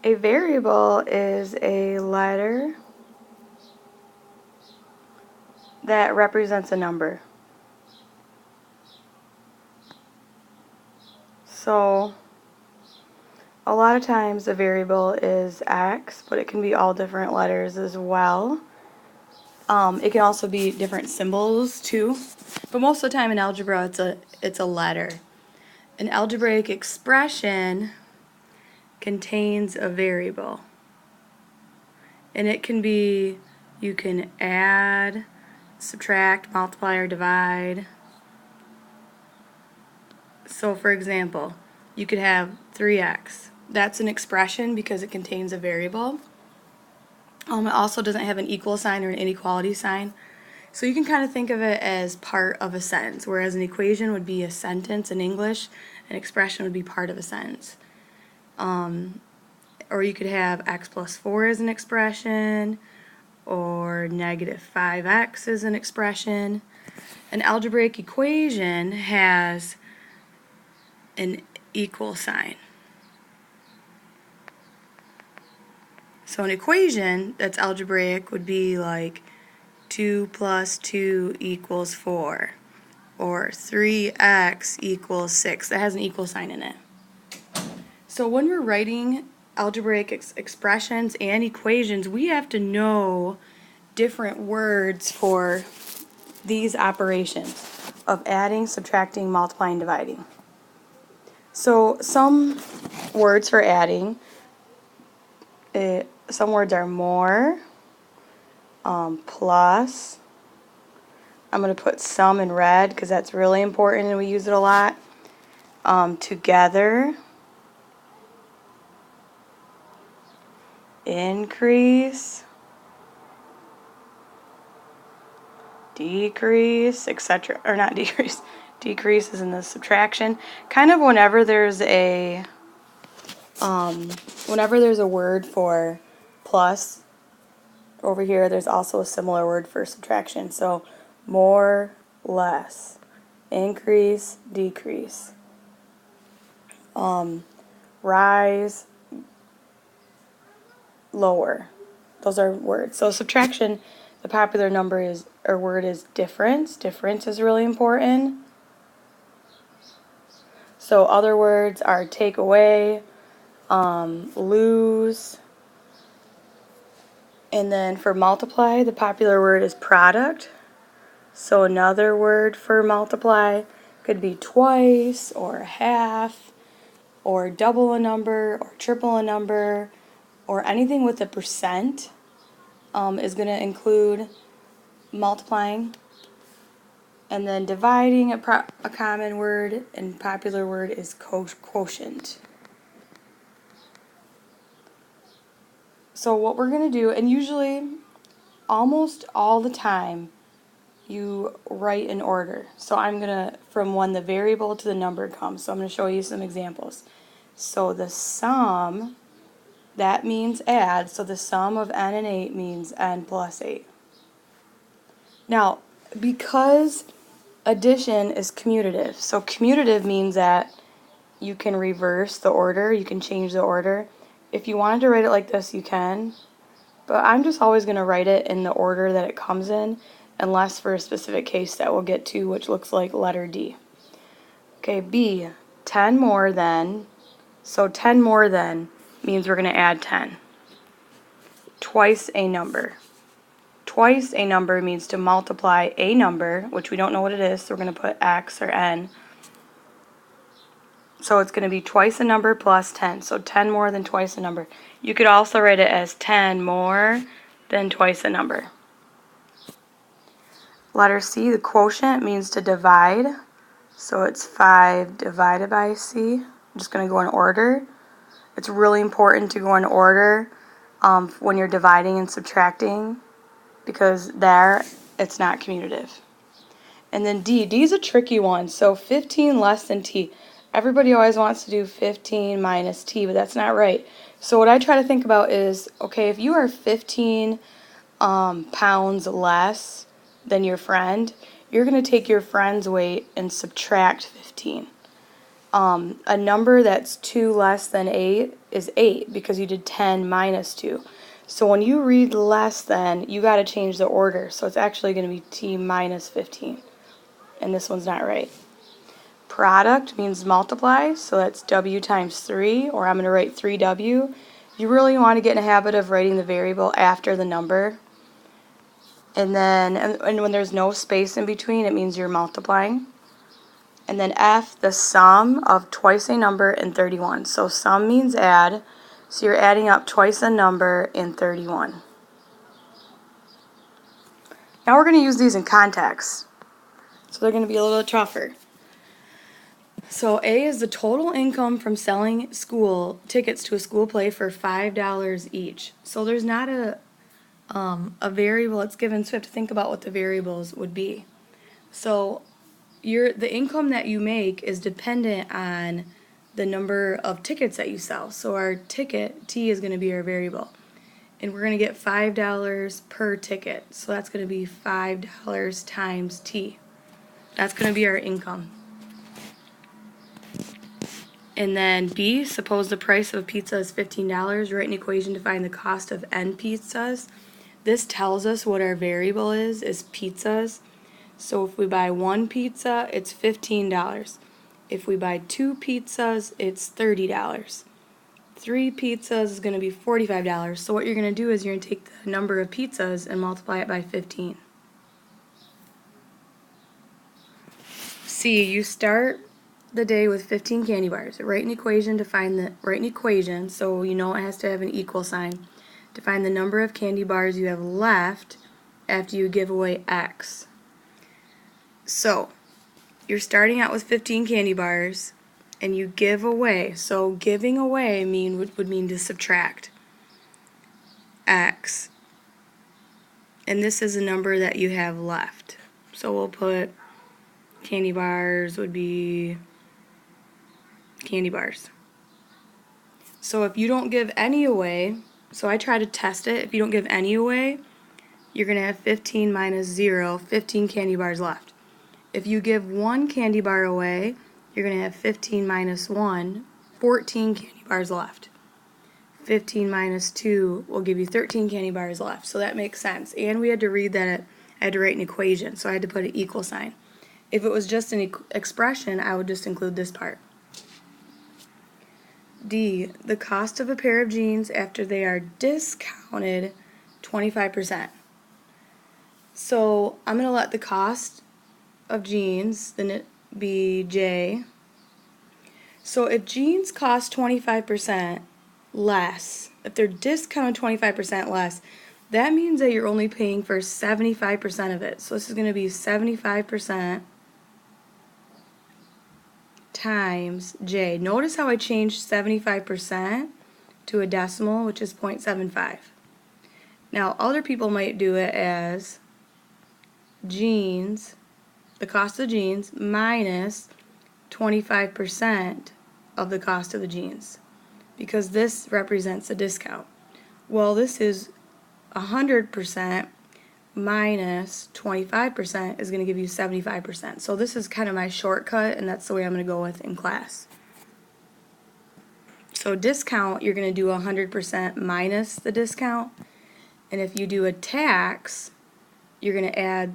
A variable is a letter that represents a number. So a lot of times a variable is x, but it can be all different letters as well. It can also be different symbols too, but most of the time in algebra it's a letter. An algebraic expression contains a variable, and it can be, you can add, subtract, multiply, or divide. So for example, you could have 3x. That's an expression because it contains a variable. It also doesn't have an equal sign or an inequality sign. So you can kind of think of it as part of a sentence, whereas an equation would be a sentence in English, an expression would be part of a sentence. Or you could have x plus 4 as an expression, or negative 5x as an expression. An algebraic equation has an equal sign. So an equation that's algebraic would be like 2 plus 2 equals 4, or 3x equals 6. That has an equal sign in it. So when we're writing algebraic expressions and equations, we have to know different words for these operations of adding, subtracting, multiplying, dividing. So some words for adding, some words are more, plus. I'm going to put some in red because that's really important and we use it a lot. Together, increase, decrease, etc. Or not decrease. Decrease is in the subtraction. Kind of whenever there's a word for plus, over here there's also a similar word for subtraction. So more, less, increase, decrease, rise, lower. Those are words. So subtraction, the popular number is, or word is difference. Difference is really important. So other words are take away, lose. And then for multiply, the popular word is product. So another word for multiply could be twice, or half, or double a number, or triple a number, or anything with a percent is going to include multiplying. And then dividing, a common word and popular word is quotient. So what we're going to do, and usually almost all the time you write in order. So I'm going to, from when the variable to the number comes. So I'm going to show you some examples. So the sum, that means add. So the sum of n and 8 means n plus 8. Now, because addition is commutative, so commutative means that you can reverse the order, you can change the order. If you wanted to write it like this, you can, but I'm just always going to write it in the order that it comes in, unless for a specific case that we'll get to, which looks like letter D. Okay, B, 10 more than, so 10 more than means we're going to add 10. Twice a number. Twice a number means to multiply a number, which we don't know what it is, so we're going to put x or n. So it's going to be twice a number plus 10. So 10 more than twice a number. You could also write it as 10 more than twice a number. Letter C, the quotient means to divide. So it's 5 divided by C. I'm just going to go in order. It's really important to go in order when you're dividing and subtracting, because there it's not commutative. And then D is a tricky one. So 15 less than T. Everybody always wants to do 15 minus T, but that's not right. So what I try to think about is, okay, if you are 15 pounds less than your friend, you're going to take your friend's weight and subtract 15. A number that's 2 less than 8 is 8 because you did 10 minus 2. So when you read less than, you got to change the order. So it's actually going to be t minus 15. And this one's not right. Product means multiply, so that's w times 3, or I'm going to write 3w. You really want to get in a habit of writing the variable after the number. And then, and when there's no space in between, it means you're multiplying. And then F, the sum of twice a number and 31. So sum means add, so you're adding up twice a number in 31. Now we're going to use these in context. So they're going to be a little tougher. So A is the total income from selling school tickets to a school play for $5 each. So there's not a variable that's given, so we have to think about what the variables would be. So the income that you make is dependent on the number of tickets that you sell. So our ticket, T, is going to be our variable. And we're going to get $5 per ticket. So that's going to be $5 times T. That's going to be our income. And then B, suppose the price of a pizza is $15. Write an equation to find the cost of n pizzas. This tells us what our variable is pizzas. So if we buy one pizza, it's $15. If we buy 2 pizzas, it's $30. 3 pizzas is going to be $45. So what you're going to do is you're going to take the number of pizzas and multiply it by 15. C, you start the day with 15 candy bars. Write an equation to find write an equation, so you know it has to have an equal sign, to find the number of candy bars you have left after you give away X. So you're starting out with 15 candy bars and you give away, so giving away would mean to subtract X, and this is a number that you have left. So we'll put candy bars would be candy bars. So if you don't give any away, so I try to test it, if you don't give any away, you're going to have 15 minus 0, 15 candy bars left. If you give 1 candy bar away, you're going to have 15 minus 1, 14 candy bars left. 15 minus 2 will give you 13 candy bars left. So that makes sense. And we had to read that, I had to write an equation, so I had to put an equal sign. If it was just an expression, I would just include this part. D, the cost of a pair of jeans after they are discounted 25%. So I'm going to let the cost of jeans then be J. So if jeans cost 25% less, if they're discounted 25% less, that means that you're only paying for 75% of it. So this is going to be 75% times J. Notice how I changed 75% to a decimal, which is 0.75. Now, other people might do it as jeans, the cost of jeans, minus 25% of the cost of the jeans, because this represents a discount. Well, this is 100% minus 25% is going to give you 75%. So this is kind of my shortcut, and that's the way I'm going to go with in class. So discount, you're going to do 100% minus the discount. And if you do a tax, you're going to add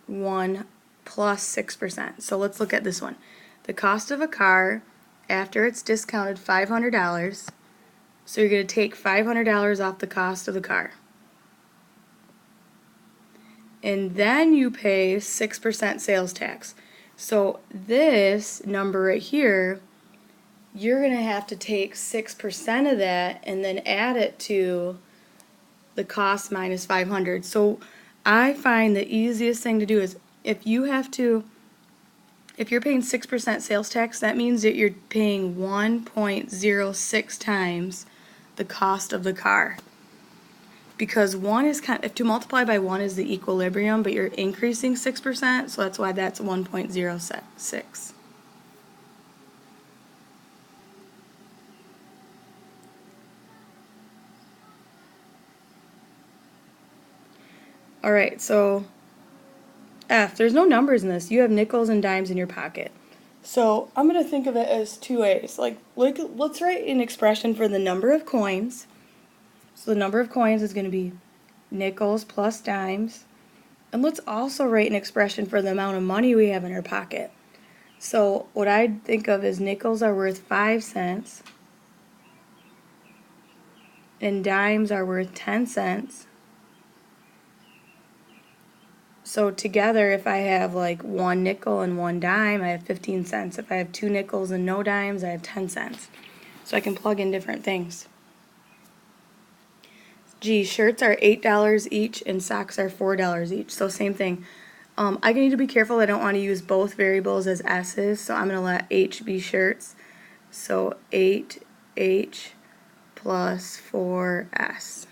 1 plus 6%. So let's look at this one. The cost of a car after it's discounted $500. So you're going to take $500 off the cost of the car. And then you pay 6% sales tax. So this number right here, you're going to have to take 6% of that and then add it to the cost minus 500. So I find the easiest thing to do is if you're paying 6% sales tax, that means that you're paying 1.06 times the cost of the car. Because 1 is if to multiply by 1 is the equilibrium, but you're increasing 6%, so that's why that's 1.06. Alright, so F, there's no numbers in this. You have nickels and dimes in your pocket. So I'm going to think of it as two ways. Like, let's write an expression for the number of coins. So the number of coins is going to be nickels plus dimes. And let's also write an expression for the amount of money we have in our pocket. So what I'd think of is nickels are worth 5 cents and dimes are worth 10 cents. So together, if I have like 1 nickel and 1 dime, I have 15 cents. If I have 2 nickels and no dimes, I have 10 cents. So I can plug in different things. G, shirts are $8 each and socks are $4 each. So same thing. I need to be careful. I don't want to use both variables as S's, so I'm going to let H be shirts. So 8H plus 4S.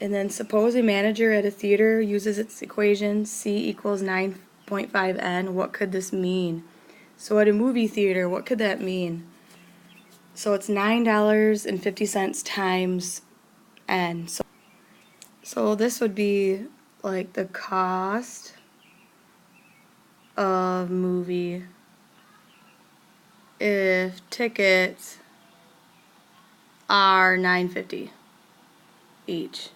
And then suppose a manager at a theater uses its equation C equals 9.5N. What could this mean? So at a movie theater, what could that mean? So it's $9.50 times N. So this would be like the cost of movie if tickets are $9.50 each.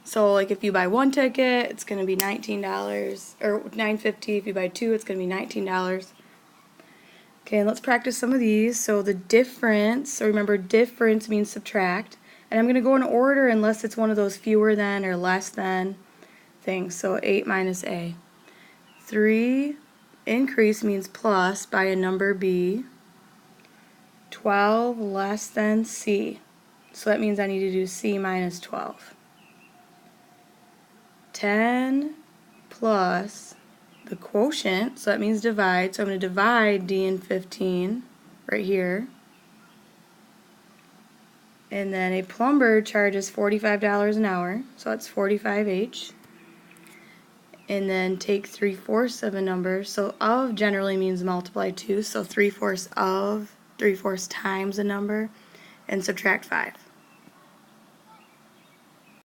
So like if you buy 1 ticket, it's going to be $19 or $9.50. If you buy 2, it's going to be $19. Okay, and let's practice some of these. So the difference, so remember difference means subtract. And I'm going to go in order unless it's one of those fewer than or less than things. So 8 minus A. 3 increase means plus by a number B. 12 less than C. So that means I need to do C minus 12. 10 plus the quotient, so that means divide. So I'm going to divide D and 15 right here. And then a plumber charges $45 an hour, so that's 45H. And then take 3/4 of a number. So of generally means multiply 2, so 3/4 of, 3/4 times a number, and subtract 5.